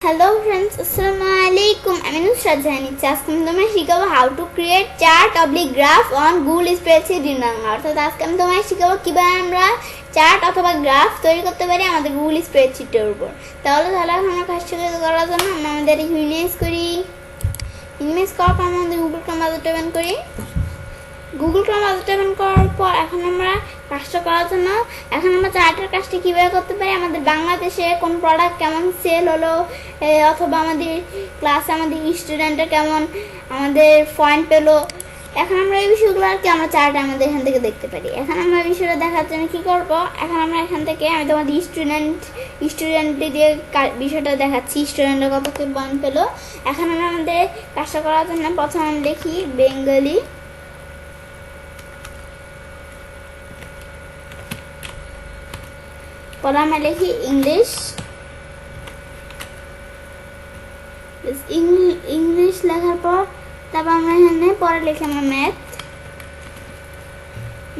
Hello friends, Assalamualaikum. I'm Nusrat Zaini. আজকে আমি তোমায় শিখাবো how to create chart oblique graph on Google Spreadsheet Bangla। অর্থাৎ আজকে আমি তোমায় শিখাবো কিভাবে আমরা চার্ট অথবা গ্রাফ তৈরি করতে পারি আমাদের Google স্প্রেডশিটের উপর। তাহলে আমরা কাজটা করার জন্য আমরা আমাদের ইমেজ করি। ইমেজ করার পর আমাদের Google Chrome ব্রাউজারটা ওপেন করি। Google Chrome ব্রাউজারটা ওপেন করার পর এখন আমরা কাজটা করার জন্য এখন আমরা চার্টের কাজটা কীভাবে করতে পারি, আমাদের বাংলাদেশে কোন প্রোডাক্ট কেমন সেল হলো, অথবা আমাদের ক্লাসে আমাদের স্টুডেন্টের কেমন আমাদের পয়েন্ট পেলো, এখন আমরা এই বিষয়গুলো আর কি আমরা চার্টে আমাদের এখান থেকে দেখতে পারি। এখন আমরা এই বিষয়টা দেখার জন্য কী করবো, এখন আমরা এখান থেকে আমি তোমাদের স্টুডেন্টদের বিষয়টা দেখাচ্ছি, স্টুডেন্টের কত পয়েন্ট পেলো। এখন আমরা আমাদের কাজটা করার জন্য প্রথমে আমি দেখি বেঙ্গলি, পরে আমরা লিখি ইংলিশ লেখার পর তারপর আমরা এখানে পরে লিখি আমরা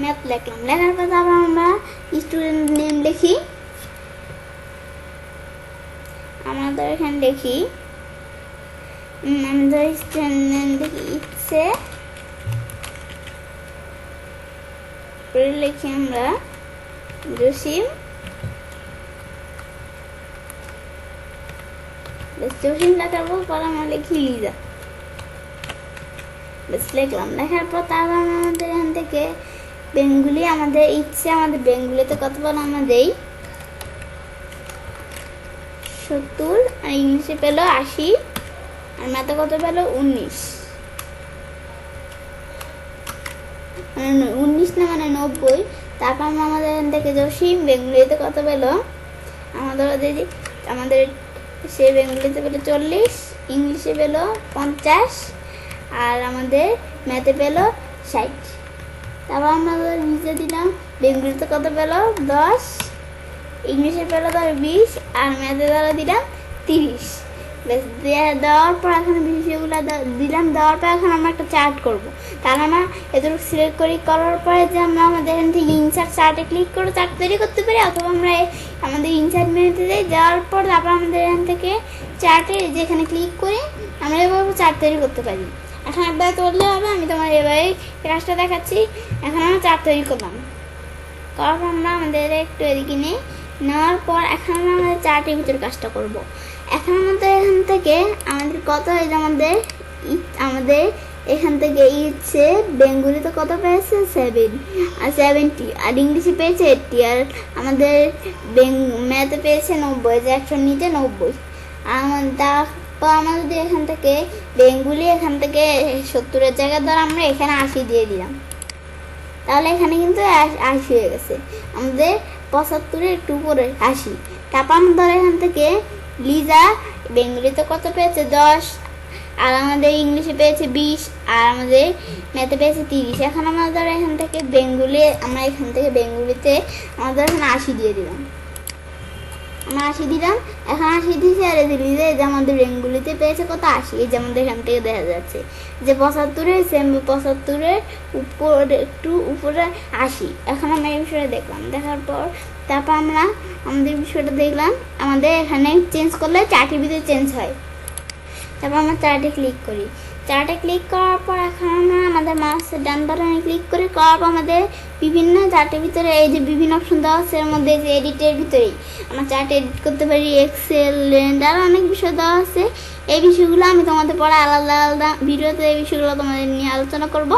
ম্যাথ লিখলাম। লেখার পর তারপর আমরা স্টুডেন্ট নেম লিখি, আমাদের এখানে লিখি আমাদের স্টুডেন্ট নেম লিখি ইচ্ছে, পরে লিখি আমরা জসিম, জসিম লেখার পর আমরা লিখি লিজা, বেশ লিখলাম। লেখার পর তারপর আমাদের এখান থেকে বেঙ্গলি, আমাদের ইচ্ছে আমাদের বেঙ্গলিতে কত বল আমরা দেই 70, আর ইংলিশে পেল 80, আর ম্যাথে কত পেল 19 না মানে 90। তারপর আমাদের এখান থেকে জসিম বেঙ্গলিতে কত পেল আমাদের সে বেঙ্গলিতে পেলো 40, ইংলিশে পেলো 50, আর আমাদের ম্যাথে পেলো 60। তারপর আমরা নিচে দিলাম বেঙ্গলিতে কত পেলো 10, ইংলিশে পেলো 20, আর ম্যাথে দিলাম 30। বেশ দেওয়ার পর এখন বিষয়গুলো দিলাম, দেওয়ার পর এখন আমরা একটা চার্ট করবো। তাহলে আমরা এতটুকু সিলেক্ট করার পরে যে আমরা আমাদের এখান থেকে ইনসার্ট চার্টে ক্লিক করে চার্ট তৈরি করতে পারি, অথবা আমরা আমাদের ইনসার্ট মেনুতে যাই, যাওয়ার পর তারপর আমাদের এখান থেকে চার্টে যেখানে ক্লিক করি আমরা এভাবে চার্ট তৈরি করতে পারি। এখন একবার করলে হবে, আমি তোমার এবারে কাজটা দেখাচ্ছি। এখন আমরা চার্ট তৈরি করলাম, করার পর আমরা আমাদের একটু এদিকে নেওয়ার পর এখন আমরা আমাদের চার্টের ভিতরে কাজটা করব। এখন আমাদের এখান থেকে আমাদের কত হয়েছে, আমাদের এখান থেকে ইচ্ছে বেঙ্গলিতে কত পেয়েছে 70, আর ইংলিশে পেয়েছে 80, আর আমাদের ম্যাথে পেয়েছে 90, যে 100 নিচে 90। তারপর আমাদের এখান থেকে বেঙ্গলি এখান থেকে 70-এর জায়গায় ধর আমরা এখানে 80 দিয়ে দিলাম, তাহলে এখানে কিন্তু 80 হয়ে গেছে। আমাদের 75-এর একটু উপরে 80। তারপর আমাদের এখান থেকে লিজা বেঙ্গলিতে কত পেয়েছে 10, আর আমাদের ইংলিশে পেয়েছে 20, আর আমাদের ম্যাথে পেয়েছে 30। এখন আমাদের এখান থেকে বেঙ্গলিতে আমাদের এখানে 80 দিয়ে দিলাম, আমরা 80 দিলাম। এখন 80 দিয়েছি, আর লিজা এই যে আমাদের বেঙ্গলিতে পেয়েছে কত 80, এই যে আমাদের এখান থেকে দেখা যাচ্ছে যে 75-এর উপরে একটু উপরে 80। এখন আমরা এই বিষয়টা দেখলাম, দেখার পর তারপর আমরা আমাদের বিষয়টা দেখলাম, আমাদের এখানে চেঞ্জ করলে চার্টের ভিতরে চেঞ্জ হয়। তারপর আমরা চার্টে ক্লিক করি, চার্টে ক্লিক করার পর এখন আমরা আমাদের মাউসের ডান বাটনে ক্লিক করে করার পর আমাদের বিভিন্ন চার্টের ভিতরে এই যে বিভিন্ন অপশন দেওয়া আছে, এর মধ্যে যে এডিটের ভিতরেই আমরা চার্ট এডিট করতে পারি, এক্সেল, লেন্ড, আরও অনেক বিষয় দেওয়া আছে। এই বিষয়গুলো আমি তোমাদের পরে আলাদা আলাদা ভিডিওতে এই বিষয়গুলো তোমাদের নিয়ে আলোচনা করব।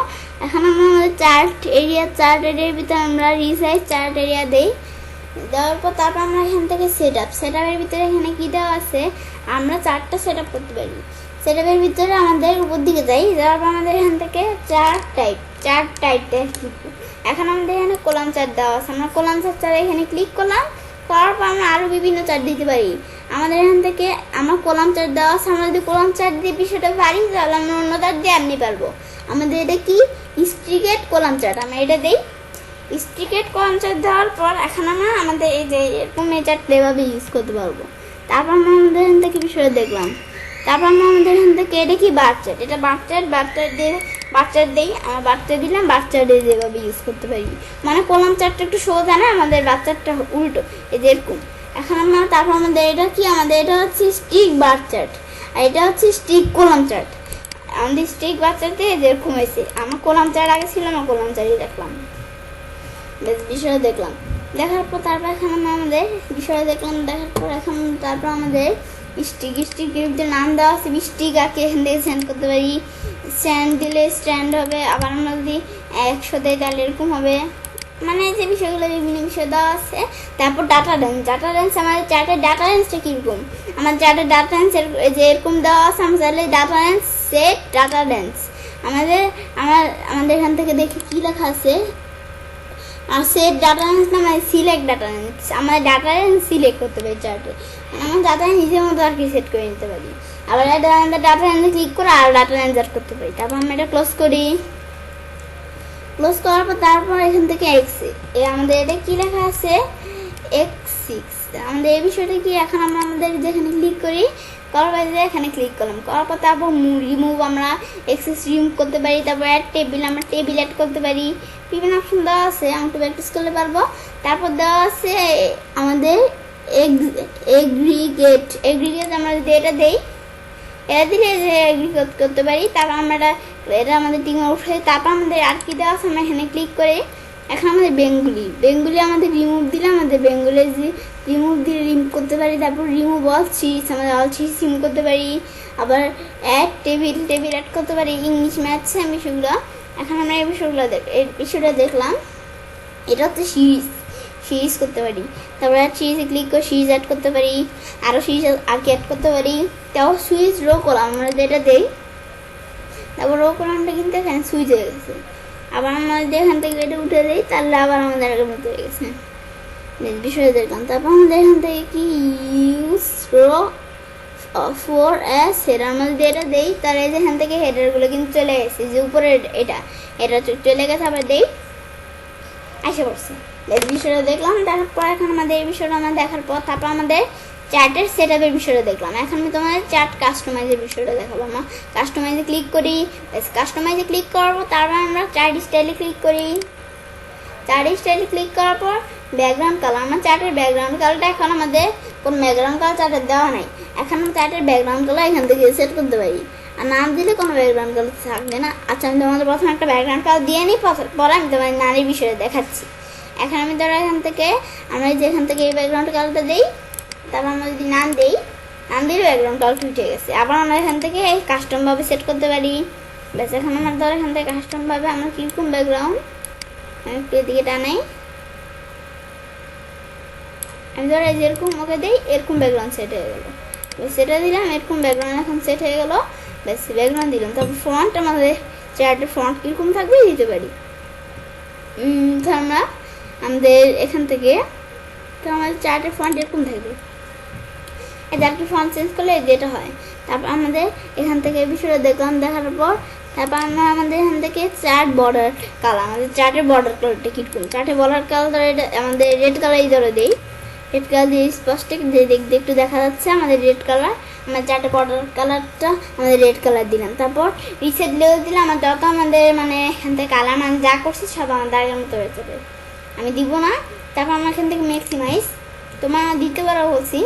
এখন আমরা আমাদের চার্ট এরিয়ার ভিতরে আমরা রিসাইজ চার্ট এরিয়া দেই, দেওয়ার পর তারপর আমরা এখান থেকে সেট আপের ভিতরে এখানে কী দেওয়া আছে, আমরা চার্টটা সেট আপ করতে পারি। সেট আপের ভিতরে আমাদের উপর দিকে যাই, যাওয়ার পর আমাদের এখান থেকে চার্ট টাইপটা এখন আমাদের এখানে কলাম চার্ট দেওয়া আছে, আমরা কলাম চার্ট এখানে ক্লিক করলাম, করার পর আমরা আরও বিভিন্ন চার্ট দিতে পারি। আমাদের এখান থেকে আমরা কলাম চার্ট দেওয়া আছে, আমরা যদি কলাম চার্ট দিয়ে বিষয়টা পারি তাহলে আমরা অন্য চার্ট দিয়ে এমনি পারবো। আমাদের এটা কি স্ট্রিকেট কলাম চার্ট, আমরা এটা দিই স্ট্রিকেট কলাম চার্ট দেওয়ার পর এখন আমরা আমাদের এই যে এরকম এই চার্টটা এভাবে ইউজ করতে পারবো। তারপর আমরা আমাদের এখান থেকে বিষয়টা দেখলাম, তারপর আমরা আমাদের এখান থেকে এটা কি বার চার্ট, এটা বার চার্ট দিই, আমরা বার চার্ট দিলাম, বার চার্টে যেভাবে ইউজ করতে পারি, মানে কলাম চার্টটা একটু সোজা না, আমাদের বার চার্টটা উল্টো, এই যে এরকম এখন আমরা তারপর আমাদের এটা কি, আমাদের এটা হচ্ছে স্টিক বার চার্ট, আর এটা হচ্ছে স্টিক কলাম চার্ট। আমাদের স্টিক বার চার্টে যেরকম হয়েছে, আমার কলাম চার্ট আগে ছিল না, কলাম চার্টই দেখলাম, বেশ বিষয় দেখলাম। দেখার পর তারপর এখানে আমাদের বিষয় দেখলাম, দেখার পর এখন তারপর আমাদের স্টিকের যে নাম দেওয়া আছে, স্টিক আঁকে এখান থেকে সেন্ড করতে পারি। স্ট্যান্ড দিলে স্ট্যান্ড হবে, আবার আমরা যদি 100 দেয় তাহলে এরকম হবে, মানে যে বিষয়গুলো বিভিন্ন বিষয় দেওয়া আছে। তারপর ডাটা রেঞ্জ, আমাদের চার্টের ডাটা রেঞ্জটা কীরকম, আমার চার্টের ডাটা রেঞ্জ যে এরকম দেওয়া আছে, আমরা চাইলে data range set data range আমাদের এখান থেকে দেখি কী লেখা আছে। আর সেট ডাটা রেঞ্জ না, মানে সিলেক্ট ডাটা রেঞ্জ, আমাদের ডাটা রেঞ্জ সিলেক্ট করতে পারি চার্টে, মানে আমার ডাটা রেঞ্জ নিজের মতো আর কি সেট করে নিতে পারি। আবার এটা আমাদের ডাটা রেঞ্জে ক্লিক করে আর ডাটা রেঞ্জ অ্যাড করতে পারি। তারপর আমরা এটা ক্লোজ করি, ক্লোজ করার পর তারপর এখান থেকে আমাদের এটা কি লেখা আছে x6, আমাদের এই বিষয়টা কি, এখন আমরা আমাদের যেখানে ক্লিক করি করার পর এখানে ক্লিক করলাম, করার পর তারপর রিমুভ, আমরা এক্সেস রিমুভ করতে পারি। তারপর অ্যাড টেবিল, আমরা টেবিল অ্যাড করতে পারি, বিভিন্ন অপশন দেওয়া আছে, আমি একটু প্র্যাকটিস করতে পারবো। তারপর দেওয়া আছে আমাদের এগ্রিগেট, আমরা যদি এটা দেই, এটা দিলে এগ্রিগেট করতে পারি। তারপর আমরা এটা আমাদের টিমে উঠে, তারপর আমাদের আর কি দেওয়া আছে, আমরা এখানে ক্লিক করে এখন আমাদের বেঙ্গুলি আমাদের রিমুভ দিলে আমাদের বেঙ্গুলি রিমুভ দিয়ে রিমুভ করতে পারি। তারপর রিমুভ অল সিটস, আমাদের অল সিটস রিমুভ করতে পারি। আবার অ্যাড টেবিল অ্যাড করতে পারি, ইংলিশ ম্যাথস বিষয়গুলো। এখন আমরা এই বিষয়টা দেখলাম, এটা হচ্ছে সিরিজ করতে পারি। তারপর সিরিজে ক্লিক করে সিরিজ অ্যাড করতে পারি, আরও সিরিজ আর কি অ্যাড করতে পারি। তারপর সুইচ রো কলাম, আমরা যেটা দেই, তারপর রো কলামটা কিন্তু এখানে সুইচ হয়ে গেছে। আবার আমরা যদি এখান থেকে এটা উঠে দিই তাহলে আবার আমাদের আগের মতো হয়ে গেছে, বিষয় দেখলাম। তারপর আমাদের এখান থেকে কি ইউজ রো ফর হেডার, আমরা যদি এটা দেই তাহলে এই যে এখান থেকে হেডারগুলো কিন্তু চলে গেছে, যে উপরে এটা চলে গেছে, আবার দেই আসে পড়ছে। বিষয়টা দেখলাম, দেখার পর এখন আমাদের এই বিষয়টা দেখার পর তারপর আমাদের চার্টের সেট আপের বিষয়টা দেখলাম। এখন আমি তোমাদের চার্ট কাস্টমাইজের বিষয়টা দেখাবো। আমরা কাস্টমাইজে ক্লিক করি, কাস্টমাইজে ক্লিক করবো, তারপর আমরা চার্ট স্টাইলে ক্লিক করি। চার্ট স্টাইলে ক্লিক করার পর ব্যাকগ্রাউন্ড কালার, আমার চার্টের ব্যাকগ্রাউন্ড কালারটা এখন আমাদের কোনো ব্যাকগ্রাউন্ড কালার চার্টের দেওয়া নাই, এখন আমরা চার্টের ব্যাকগ্রাউন্ড কালার এখান থেকে সেট করতে পারি। আর নাম দিলে কোনো ব্যাকগ্রাউন্ড কালার থাকবে না। আচ্ছা, আমি তোমাদের প্রথমে একটা ব্যাকগ্রাউন্ড কালার দিয়ে নিই, পরে আমি তোমার নারীর বিষয়টা দেখাচ্ছি। এখন আমি ধরো আমরা যেখান থেকে এই ব্যাকগ্রাউন্ড কালারটা দিই, তারপর আমরা যদি নাম দিই, নাম দিলে ব্যাকগ্রাউন্ড কালার উঠে গেছে। আবার আমরা এখান থেকে কাস্টমভাবে সেট করতে পারি। ব্যাস, এখন আমার ধরো এখান থেকে কাস্টমভাবে আমরা কীরকম ব্যাকগ্রাউন্ড, আমি একটু এদিকে টানাই, আমি ধরো যেরকম ওকে দিই এরকম ব্যাকগ্রাউন্ড সেট হয়ে গেলো। সেটা দিলাম, এরকম ব্যাকগ্রাউন্ড এখন সেট হয়ে গেলো। ব্যাস, ব্যাকগ্রাউন্ড দিলাম। তারপর ফন্ট, আমাদের চার্টের ফন্ট কীরকম থাকবে দিতে পারি। আমরা আমাদের এখান থেকে তো আমাদের চার্টের ফন্ট এরকম থাকবে, এটা একটু ফন্ট চেঞ্জ করলে যেটা হয়। তারপর আমাদের এখান থেকে বিষয়টা দেখলাম, দেখার পর তারপর আমরা আমাদের এখান থেকে চার্ট বর্ডার কালার, আমাদের চার্টের বর্ডার কালারটা কীরকম, চার্টের বর্ডার কালার এটা আমাদের রেড কালারই ধরে দিই, রেড কালার দিয়ে স্পষ্ট দেখতে একটু দেখা যাচ্ছে আমাদের রেড কালার। আমরা চার্টের বর্ডার কালারটা আমাদের রেড কালার দিলাম। তারপর রিসেট লেভেল দিলে আমার যত আমাদের মানে এখান থেকে কালার মানে যা করছি সব আমাদের আগের মতো হয়ে যাবে, আমি দিব না। তারপর আমরা এখান থেকে ম্যাক্সিমাইজ, তোমার দিতে পারো বলছি,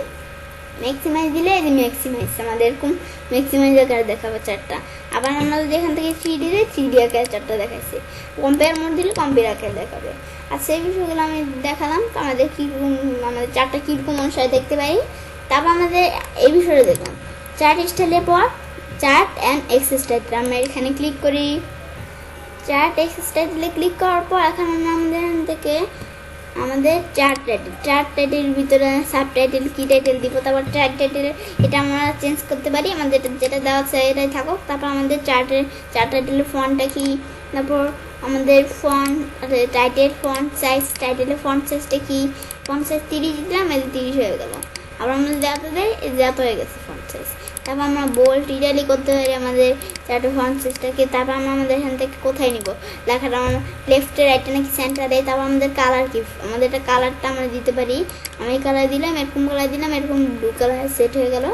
ম্যাক্সিমাইজ দিলে এই যে ম্যাক্সিমাইজ আমাদের এরকম ম্যাক্সিমাইজ আকারে দেখাবে চারটা। আবার আমরা যদি এখান থেকে 3D দিই 3D আকারে চারটা দেখাচ্ছে, কম্পেয়ার মোড দিলে কম্পেয়ার আকারে দেখাবে। আর সেই বিষয়গুলো আমি দেখালাম তো আমাদের কীরকম, আমাদের চারটা কীরকম অনুসারে দেখতে পারি। তারপর আমাদের এই বিষয়টা দেখলাম চার্ট স্টাইলের পর চার্ট অ্যান্ড এক্সেস টাইটেল, আমরা এখানে ক্লিক করি। চার্ট এক্সেস টাইটেলে ক্লিক করার পর এখন আমরা আমাদের এখান থেকে আমাদের চার্ট টাইটেলের ভিতরে সাব টাইটেল কি টাইটেল দিব, তারপর চার্ট টাইটেল এটা আমরা চেঞ্জ করতে পারি, আমাদের যেটা দেওয়া আছে এটাই থাকুক। তারপর আমাদের চার্ট টাইটেলের ফন্টটা কি, তারপর আমাদের ফন্ট টাইটেল ফন্ট সাইজ, টাইটেলের ফন্ট সাইজটা কি, ফন্ট সাইজ 30 দিলাম, এই 30 হয়ে গেল। আবার আমাদের যাতে দেয় যাতে হয়ে গেছে ফন্ট সাইজ। তারপর আমরা বোল্ড ইটালি করতে পারি আমাদের চার্টের ফন্ট সাইজটাকে। তারপর আমরা আমাদের এখান থেকে কোথায় নিব লেখাটা, আমরা লেফটে রাইটে নাকি সেন্টারে। তারপর আমাদের কালার কি, আমাদের এটা কালারটা আমরা দিতে পারি, আমি কালার দিলাম, এরকম কালার দিলাম, এরকম ব্লু কালার সেট হয়ে গেল।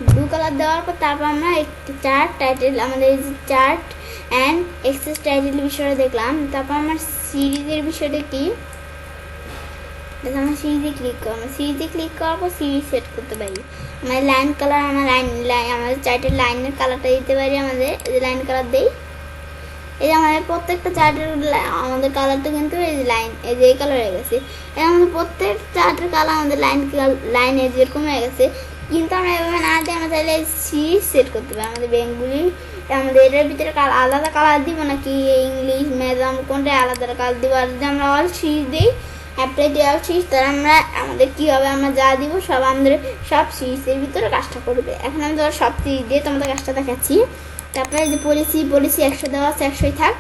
ব্লু কালার দেওয়ার পর তারপর আমরা একটি চার্ট টাইটেল, আমাদের এই যে চার্ট অ্যান্ড এক্সেস টাইটেল বিষয়টা দেখলাম। তারপর আমার সিরিজের বিষয়টা কি আমরা সিরিজে ক্লিক করবো, সিরিজে ক্লিক করার পর সিরিজ সেট করতে পারি। আমাদের লাইন কালার, আমরা লাইন আমাদের চার্টের লাইনের কালারটা দিতে পারি। আমাদের এই যে লাইন কালার দেই, এই যে আমাদের প্রত্যেকটা চার্টের আমাদের কালারটা কিন্তু এই যে লাইন, এই যে এই কালার হয়ে গেছে। এই আমাদের প্রত্যেক চার্টের কালার আমাদের লাইনে যেরকম হয়ে গেছে। কিন্তু আমরা এভাবে না দিয়ে আমরা চাইলে সিরিজ সেট করতে পারি। আমাদের বেঙ্গলি আমাদের এটার ভিতরে আলাদা কালার দিব নাকি ইংলিশ ম্যাথ আমরা কোনটা আলাদা কালার দিব। আর যদি আমরা অল সিরিজ দিই, অ্যাপ্লাই দিয়ে অল সিরিজ, তাহলে আমরা আমাদের কী হবে, আমরা যা দিব সব আমাদের সব সিরিজের ভিতরে কাজটা করবে। এখন আমি ধরো সব সিরিজ দিয়ে তোমাদের কাজটা দেখাচ্ছি। তারপরে যে পলিসি 100 দেওয়া আছে, 100ই থাক।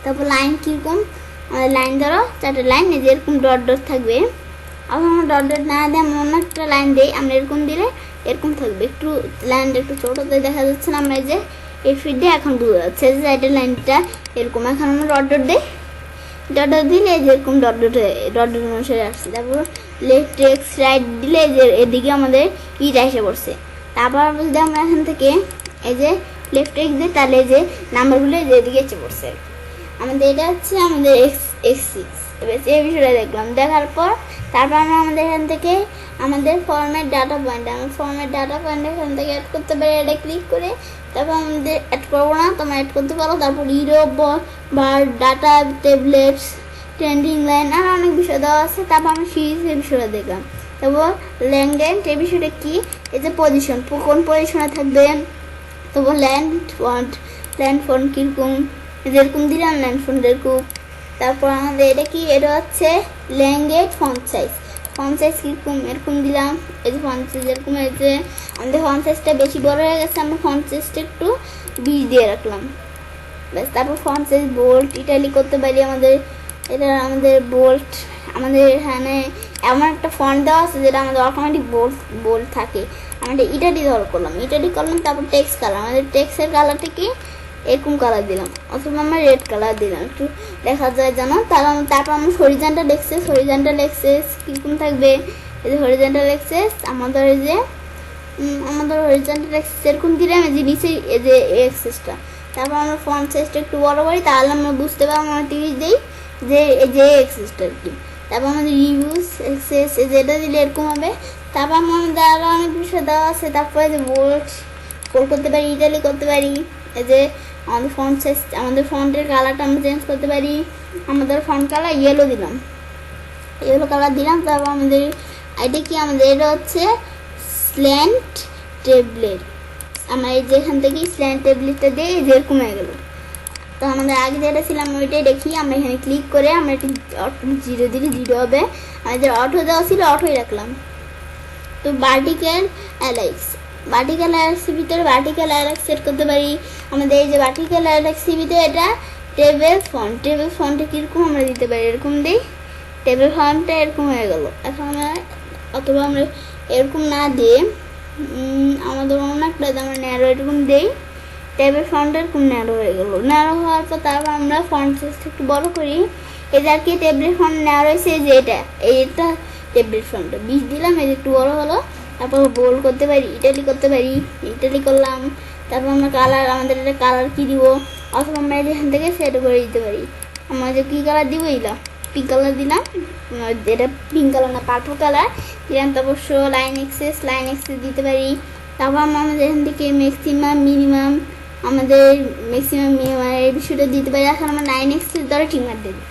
তারপর লাইন কীরকম, আমাদের লাইন ধরো চারটে লাইন, এই যে এরকম ডট ডট থাকবে। আবার আমরা ডট ডট না দিয়ে আমরা অন্য একটা লাইন দিই, আমরা এরকম দিলে এরকম থাকবে। একটু লাইনটা একটু ছোটোতে দেখা যাচ্ছে না, আমরা এই যে এই ফিট দিয়ে এখন বোঝা যাচ্ছে যে সাইডের লাইনটা এরকম। এখন আমরা ডট ডট দিই, ডট ডট দিলে এই যে এরকম ডট ডট অনুসারে আসছে। তারপর লেফট এক্স রাইট দিলে এই যে এদিকে আমাদের ইটা এসে পড়ছে। তারপর যদি আমরা এখান থেকে এই যে লেফট এক্স দিই, তাহলে এই যে নাম্বারগুলো এদিকে এসে পড়ছে। আমাদের এটা হচ্ছে আমাদের X6। এবার এই বিষয়টা দেখলাম, দেখার পর তারপর আমরা আমাদের এখান থেকে আমাদের ফরম্যাট ডাটা পয়েন্ট, আমরা ফরম্যাট ডাটা পয়েন্ট এখান থেকে অ্যাড করতে পারি। এটা ক্লিক করে তারপর আমাদের অ্যাড করবো না, তোমরা অ্যাড করতে পারো। তারপর ইরো বার ডাটা ট্যাবলেটস ট্রেন্ডিং লাইন আর অনেক বিষয় দেওয়া আছে। তারপর আমরা সিরিজের বিষয়টা দেখলাম। তারপর ল্যান্ড এই বিষয়টা কি, এই যে পজিশন কোন পজিশনে থাকবে। তারপর ল্যান্ড ফন্ট কীরকম, যেরকম দিলাম ল্যান্ড ফন্ট এরকম। তারপর আমাদের এটা কি, এটা হচ্ছে ল্যাঙ্গুয়েজ ফন্ট সাইজ কীরকম এরকম দিলাম। এই যে ফন্ট সাইজ এরকম হয়েছে, আমাদের ফন্ট সাইজটা বেশি বড় হয়ে গেছে, আমরা ফন্ট সাইজটা একটু 20 দিয়ে রাখলাম ব্যাস। তারপর ফন্ট সাইজ বোল্ড ইটালি করতে পারি। আমাদের এটা আমাদের বোল্ড, আমাদের এখানে এমন একটা ফন্ট দেওয়া আছে যেটা আমাদের অটোমেটিক বোল্ড থাকে। আমাদের ইটালি করলাম। তারপর টেক্সট কালার, আমাদের টেক্সটের কালারটা কি এরকম কালার দিলাম, অথবা আমরা রেড কালার দিলাম, একটু দেখা যায় জানো। তারপর আমরা হরিজন্টাল এক্সেস কীরকম থাকবে, এই যে হরিজন্টাল এক্সেস আমাদের এই যে হরিজন্টাল এক্সেস এরকম দিলাম, এই যে নিচে এই যে এক্সেসটা। তারপর আমরা ফন্ট সাইজটা একটু বড় করি, তাহলে আমরা বুঝতে পারবো আমরা 30 দিই যে এই যে এক্সেসটা আর কি। তারপর আমাদের রিভিউস এক্সেস এই যেটা দিলে এরকম হবে। তারপর আমাদের আরও অনেক বিষয় দেওয়া আছে। তারপরে যে বোল্ড করতে পারি, ইটালি করতে পারি। এই যে আমাদের ফন্ট সাইজ, আমাদের ফন্টের কালারটা আমরা চেঞ্জ করতে পারি। আমাদের ফন্ট কালার ইয়েলো কালার দিলাম। তারপর আমাদের এটা কি, আমাদের এটা হচ্ছে স্ল্যান্ট ট্যাবলেট। আমরা এই যে এখান থেকে স্ল্যান্ট ট্যাবলেটটা দিয়ে যেরকম হয়ে গেল। তো আমাদের আগে যেটা ছিলাম ওইটাই দেখি, আমরা এখানে ক্লিক করে আমরা একটু 0 দিলে 0 হবে। আমাদের অটো দেওয়া ছিল, অটোই রাখলাম। তো ভার্টিক্যাল অ্যালাক্সের ভিতরে ভার্টিক্যাল অ্যালাক্স সেট করতে পারি। আমাদের এই যে ভার্টিক্যাল অ্যালাক্সের ভিতরে এটা টেবিল ফন্টে কীরকম আমরা দিতে পারি, এরকম দিই, টেবিল ফন্টটা এরকম হয়ে গেল। এখন আমরা অথবা আমরা এরকম না দিয়ে আমাদের অন্য একটা আমরা ন্যারো এরকম দিই, টেবিল ফন্টটা এরকম ন্যারো হয়ে গেল। ন্যারো হওয়ার পর তারপর আমরা ফন্ট সাইজটা একটু বড় করি। এটা আর কি টেবিল ফন্ট ন্যারো হয়েছে, যে এইটা টেবিল ফন্টটা 20 দিলাম, এই যে একটু বড় হলো। তারপর বোল্ড করতে পারি, ইটালি করলাম। তারপর আমরা কালার, আমাদের এটা কালার কী দিব, অথবা আমরা এখান থেকে সেট করে দিতে পারি। আমরা যে কী কালার দিব, এইটা পিঙ্ক কালার দিলাম, এটা পিঙ্ক কালার না পার্পল কালার দিলাম। তারপর লাইন এক্সেস দিতে পারি। তারপর আমরা আমাদের এখান থেকে ম্যাক্সিমাম মিনিমাম এই বিষয়টা দিতে পারি। এখন আমরা লাইন এক্সেস ধরে ঠিকমার দেবো,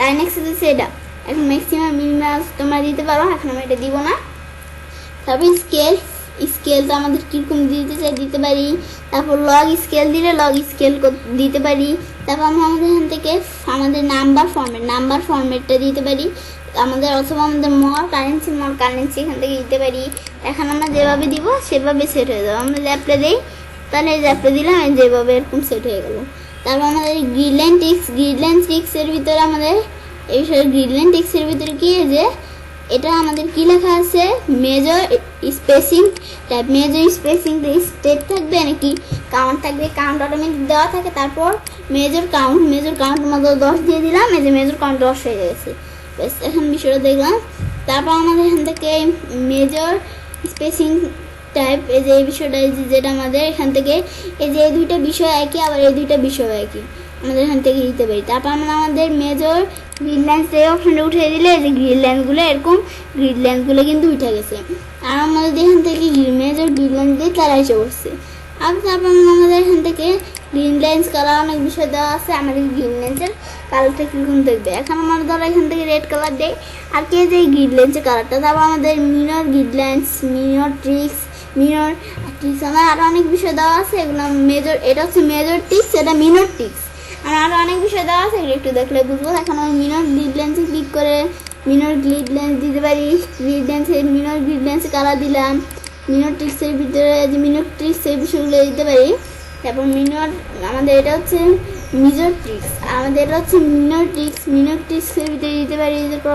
লাইন এক্সেস হচ্ছে এটা। এখন ম্যাক্সিমাম মিনিমাম তোমরা দিতে পারো, এখন আমরা এটা দিব না। তারপর স্কেলটা আমাদের কীরকম দিতে চাই দিতে পারি। তারপর লগ স্কেল দিলে লগ স্কেল দিতে পারি। তারপর আমরা আমাদের এখান থেকে আমাদের নাম্বার ফরম্যাটটা দিতে পারি আমাদের, অথবা আমাদের মর কারেন্সি এখান থেকে দিতে পারি। এখন আমরা যেভাবে দিব সেভাবে সেট হয়ে যাবে। আমরা ল্যাপটে দিই, তাহলে ল্যাপটে দিলাম যেভাবে এরকম সেট হয়ে গেল। তারপর আমাদের গ্রিডলাইন ট্রিক্সের ভিতরে আমাদের এই গ্রিডলাইন ট্রিক্সের ভিতরে কি যে এটা আমাদের কি লেখা আছে, মেজর স্পেসিং টাইপ। স্টেপ থাকবে নাকি কাউন্ট থাকবে, কাউন্ট অটোমেটিক দেওয়া থাকে। তারপর মেজর কাউন্ট আমাদের 10 দিয়ে দিলাম, এই যে মেজর কাউন্ট 10 হয়ে গেছে ব্যাস। এখন বিষয়টা দেখলাম। তারপর আমাদের এখান থেকে মেজর স্পেসিং টাইপ, এই যে এই বিষয়টা যেটা আমাদের এখান থেকে এই যে এই দুইটা বিষয় একই, আবার এই দুইটা বিষয় একই, আমাদের এখান থেকে দিতে পারি। তারপর আমরা আমাদের মেজর গ্রিড লাইন্স এই অপশনটা উঠিয়ে দিলে যে গ্রিড লাইনগুলো এরকম গ্রিড লাইনগুলো কিন্তু উঠে গেছে। আর আমাদের এখান থেকে মেজর গ্রিড লাইন দিয়ে কালার এসে বসছে। আর তারপর আমাদের এখান থেকে গ্রিন লাইন্স কালার অনেক বিষয় দেওয়া আছে, আমাদের গ্রিন লাইন্সের কালারটা কীরকম দেখবে। এখন আমরা ধরো এখান থেকে রেড কালার দেয়, আর কে যে গ্রিড লাইন্সের কালারটা, তারপর আমাদের minor grid lines, minor tricks আমার আরও অনেক বিষয় দেওয়া আছে। এগুলো মেজর, এটা হচ্ছে মেজর ট্রিক্স, এটা মিনর ট্রিক্স। আমার আরও অনেক বিষয় দেওয়া আছে, এগুলো একটু দেখলে বুঝবো। এখন আমি মিনর গ্রিড লাইন্সে ক্লিক করে মিনর গ্রিড লাইন্স দিতে পারি। গ্রিড লাইন্সের মিনর গ্রিড লাইন্সে কালার দিলাম। মিনর ট্রিক্সের ভিতরে যে মিনর ট্রিক্স এই বিষয়গুলো দিতে পারি। তারপর মিনর, আমাদের এটা হচ্ছে মেজর ট্রিক্স, আমাদের এটা হচ্ছে মিনর ট্রিক্সের ভিতরে দিতে পারি। তারপর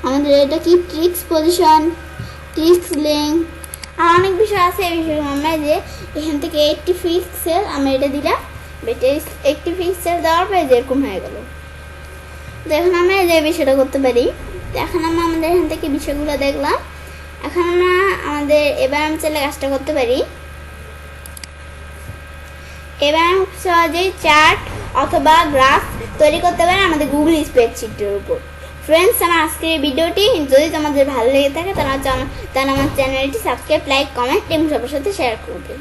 আমাদের এটা কি ট্রিক্স পজিশন, ট্রিক্স লেন্থ, আর অনেক বিষয় আছে। এই বিষয়গুলো আমরা যে এখান থেকে 80 পিক্সেল আমরা এটা দিলাম, 80 পিক্সেল দেওয়ার পরে যেরকম হয়ে গেল। তো এখন আমরা যে বিষয়টা করতে পারি। তো এখন আমরা আমাদের এখান থেকে বিষয়গুলো দেখলাম। এখন আমরা এবার আমি চাইলে কাজটা করতে পারি। এবার সহজেই চার্ট অথবা গ্রাফ তৈরি করতে পারি আমাদের গুগল স্প্রেডশিটের উপর। ফ্রেন্ডস, আমার আজকের এই ভিডিওটি যদি তোমাদের ভালো লেগে থাকে তাহলে আমার চ্যানেলটি সাবস্ক্রাইব, লাইক, কমেন্ট এবং সবার সাথে শেয়ার করবে।